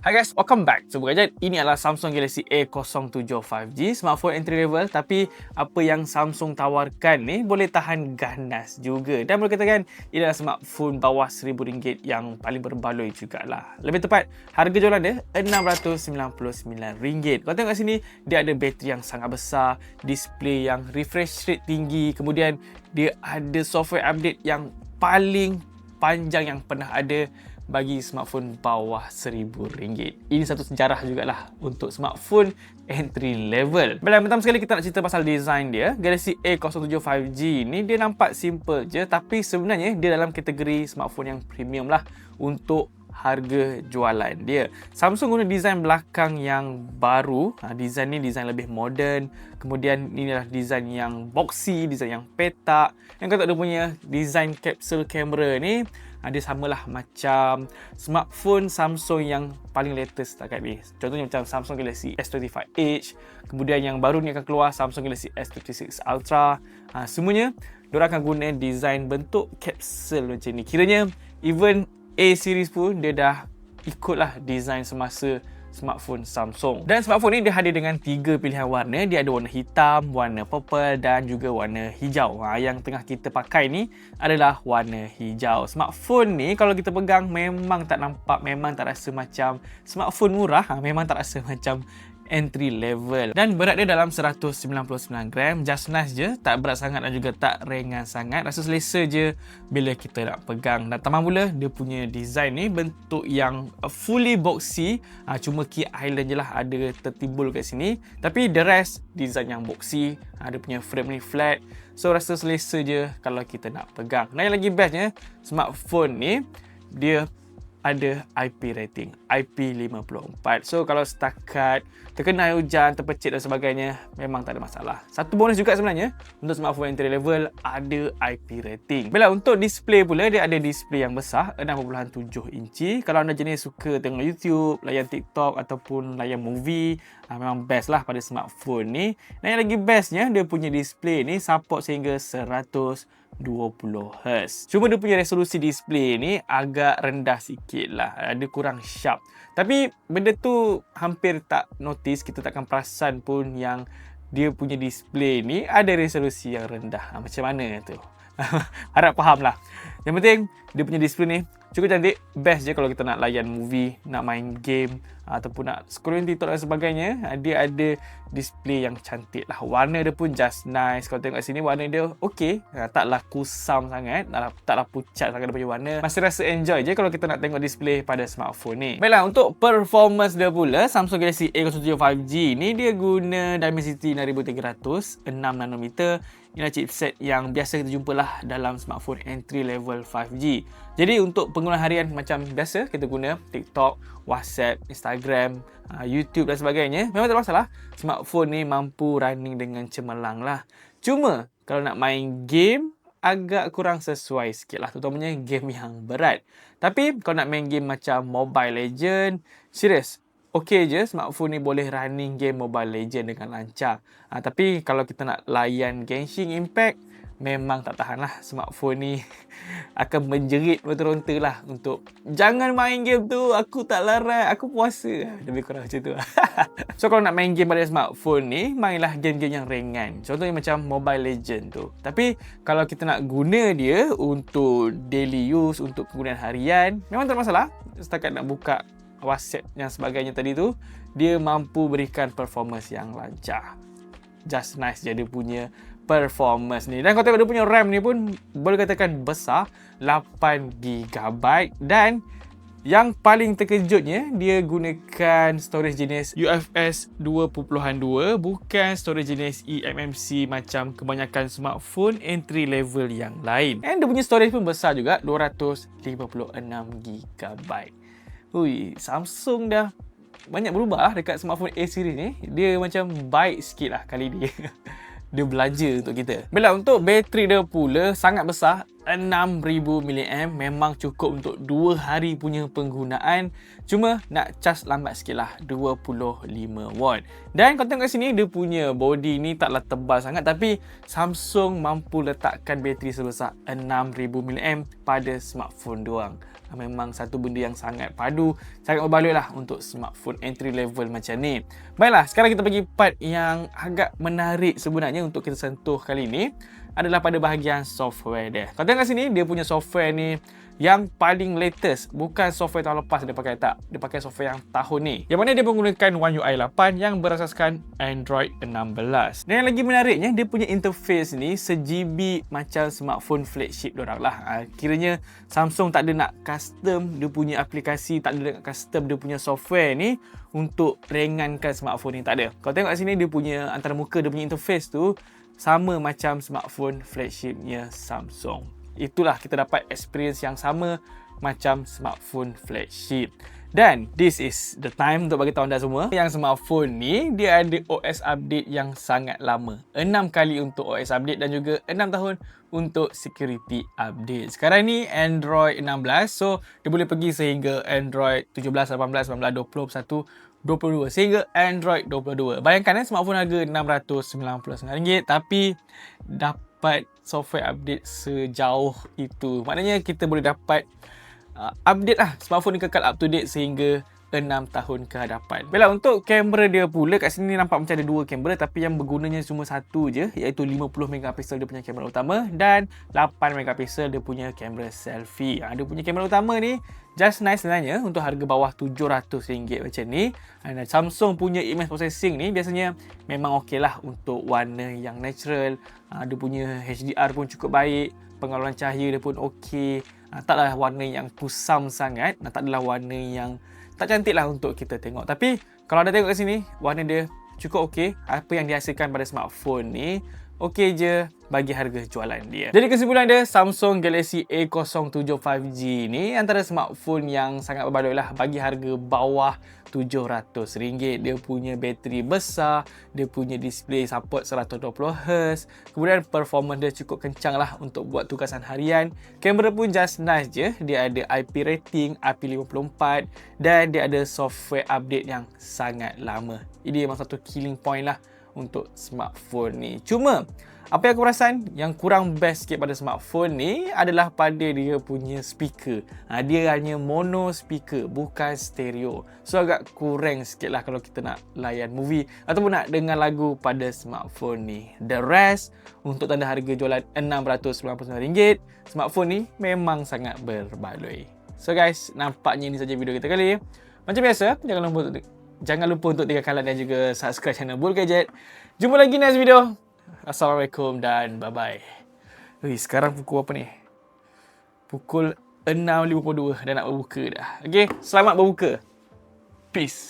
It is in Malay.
Hai guys, welcome back. So, Gadget, ini adalah Samsung Galaxy A07 5G, smartphone entry level, tapi apa yang Samsung tawarkan ni boleh tahan ganas juga. Dan boleh katakan ini adalah smartphone bawah RM1,000 yang paling berbaloi jugalah. Lebih tepat, harga jualan dia RM699. Kalau tengok kat sini, dia ada bateri yang sangat besar, display yang refresh rate tinggi, kemudian dia ada software update yang paling panjang yang pernah ada bagi smartphone bawah RM1,000. Ini satu sejarah jugalah untuk smartphone entry level. Baiklah, pertama sekali kita nak cerita pasal design dia. Galaxy A07 5G ni dia nampak simple je, tapi sebenarnya dia dalam kategori smartphone yang premium lah untuk harga jualan dia. Samsung guna design belakang yang baru. Design ni design lebih moden. Kemudian ini adalah design yang boxy, design yang petak. Yang kata dia punya design capsule camera ni dia samalah macam smartphone Samsung yang paling latest setakat ni. Contohnya macam Samsung Galaxy S25 Edge, kemudian yang baru ni akan keluar Samsung Galaxy S26 Ultra. Semuanya diorang akan guna design bentuk kapsul macam ni. Kiranya even A series pun dia dah ikutlah design semasa smartphone Samsung. Dan smartphone ni dia hadir dengan 3 pilihan warna. Dia ada warna hitam, warna purple dan juga warna hijau. Yang tengah kita pakai ni adalah warna hijau. Smartphone ni kalau kita pegang memang tak nampak, memang tak rasa macam smartphone murah. Memang tak rasa macam entry level. Dan berat dia dalam 199 gram. Just nice je. Tak berat sangat dan juga tak ringan sangat. Rasa selesa je bila kita nak pegang. Dan tambah pula dia punya design ni bentuk yang fully boxy. Cuma key island je lah ada tertimbul kat sini. Tapi the rest design yang boxy. Dia punya frame ni flat. So rasa selesa je kalau kita nak pegang. Dan yang lagi bestnya, smartphone ni dia ada IP rating, IP54. So kalau setakat terkena air hujan, terpecik dan sebagainya, memang tak ada masalah. Satu bonus juga sebenarnya untuk smartphone entry level ada IP rating. Baiklah, untuk display pula dia ada display yang besar 6.7 inci. Kalau anda jenis suka tengok YouTube, layan TikTok ataupun layan movie, memang best lah pada smartphone ni. Dan yang lagi bestnya dia punya display ni support sehingga 120Hz. Cuma dia punya resolusi display ni agak rendah sikit lah. Dia kurang sharp. Tapi benda tu hampir tak notice. Kita takkan perasan pun yang dia punya display ni ada resolusi yang rendah. Macam mana tu? Harap faham lah. Yang penting dia punya display ni cukup cantik. Best je kalau kita nak layan movie, nak main game ataupun nak scrolling TikTok dan sebagainya. Dia ada display yang cantik lah. Warna dia pun just nice. Kalau tengok kat sini warna dia okey. Taklah kusam sangat, taklah pucat sangat dia punya warna. Masih rasa enjoy je kalau kita nak tengok display pada smartphone ni. Baiklah, untuk performance dia pula, Samsung Galaxy A07 5G ni dia guna Dimensity 6300 6 nanometer. Ini adalah chipset yang biasa kita jumpa lah dalam smartphone entry level 5G. Jadi untuk penggunaan harian macam biasa, kita guna TikTok, WhatsApp, Instagram, YouTube dan sebagainya, memang tak ada masalah. Smartphone ni mampu running dengan cemerlang lah. Cuma kalau nak main game, agak kurang sesuai sikit lah, terutamanya game yang berat. Tapi kalau nak main game macam Mobile Legend, serius, okey je smartphone ni boleh running game Mobile Legend dengan lancar. Tapi kalau kita nak layan Genshin Impact, memang tak tahan lah. Smartphone ni akan menjerit meronta lah untuk jangan main game tu, aku tak larat, aku puasa. Lebih kurang macam tu. So kalau nak main game pada smartphone ni, mainlah game-game yang ringan. Contohnya macam Mobile Legend tu. Tapi kalau kita nak guna dia untuk daily use, untuk penggunaan harian, memang tak ada masalah. Setakat nak buka WhatsApp yang sebagainya tadi tu, dia mampu berikan performance yang lancar. Just nice je dia punya performance ni. Dan kalau tengok dia punya RAM ni pun boleh katakan besar, 8GB. Dan yang paling terkejutnya, dia gunakan storage jenis UFS 2.2, bukan storage jenis eMMC macam kebanyakan smartphone entry level yang lain. And dia punya storage pun besar juga, 256GB. Ui, Samsung dah banyak berubah lah dekat smartphone A series ni. Dia macam baik sikit lah kali ni. Dia belanja untuk kita. Baiklah, untuk bateri dia pula sangat besar, 6000 mAh. Memang cukup untuk 2 hari punya penggunaan. Cuma nak cas lambat sikit lah, 25W. Dan kalau tengok kat sini, dia punya body ni taklah tebal sangat, tapi Samsung mampu letakkan bateri sebesar 6000 mAh pada smartphone diorang. memang satu benda yang sangat padu, sangat berbaloi lah untuk smartphone entry level macam ni. Baiklah, sekarang kita pergi part yang agak menarik sebenarnya untuk kita sentuh kali ni, adalah pada bahagian software dia. Kalau tengok kat sini, dia punya software ni yang paling latest, bukan software tahun lepas dia pakai, tak. Dia pakai software yang tahun ni, yang mana dia menggunakan One UI 8 yang berasaskan Android 16. Dan yang lagi menariknya, dia punya interface ni se-GB macam smartphone flagship diorang lah. Kiranya Samsung tak ada nak custom dia punya aplikasi, tak ada nak custom dia punya software ni untuk ringankan smartphone ni, tak ada. Kalau tengok kat sini, dia punya antara muka, dia punya interface tu sama macam smartphone flagshipnya Samsung. Itulah, kita dapat experience yang sama macam smartphone flagship. Dan this is the time untuk bagi tahu anda semua yang smartphone ni dia ada OS update yang sangat lama. 6 kali untuk OS update dan juga 6 tahun untuk security update. Sekarang ni Android 16, so dia boleh pergi sehingga Android 17, 18, 19, 20, 21, 22 sehingga Android 22. Bayangkan smartphone harga RM699 tapi dapat software update sejauh itu. Maknanya kita boleh dapat update lah, smartphone ni kekal up to date sehingga 6 tahun ke hadapan. Baiklah, untuk kamera dia pula, kat sini nampak macam ada 2 kamera tapi yang bergunanya cuma satu je, iaitu 50 megapiksel dia punya kamera utama dan 8 megapiksel dia punya kamera selfie. Dia punya kamera utama ni just nice sebenarnya untuk harga bawah RM700 macam ni. Dan Samsung punya image processing ni biasanya memang okey lah untuk warna yang natural. Dia punya HDR pun cukup baik, pengaluran cahaya dia pun okey. Taklah warna yang kusam sangat, tak adalah warna yang tak cantik lah untuk kita tengok. Tapi kalau anda tengok kat sini, warna dia cukup okey. Apa yang dihasilkan pada smartphone ni okey je bagi harga jualan dia. Jadi kesimpulan dia, Samsung Galaxy A07 5G ni antara smartphone yang sangat berbaloi lah bagi harga bawah RM700. Dia punya bateri besar, dia punya display support 120Hz, kemudian performance dia cukup kencang lah untuk buat tugasan harian. Kamera pun just nice je, dia ada IP rating IP54 dan dia ada software update yang sangat lama. Ini memang satu killing point lah untuk smartphone ni. Cuma apa yang aku perasan yang kurang best sikit pada smartphone ni adalah pada dia punya speaker. Dia hanya mono speaker, bukan stereo. So agak kurang sikit lah kalau kita nak layan movie ataupun nak dengar lagu pada smartphone ni. The rest, untuk tanda harga jualan RM699, smartphone ni memang sangat berbaloi. So guys, nampaknya ini saja video kita kali. Macam biasa, jangan lupa untuk tinggalkan like dan juga subscribe channel Bull Gadget. Jumpa lagi next video. Assalamualaikum dan bye-bye. Sekarang pukul apa ni? Pukul 6.52 dah nak berbuka dah. Okay, selamat berbuka. Peace.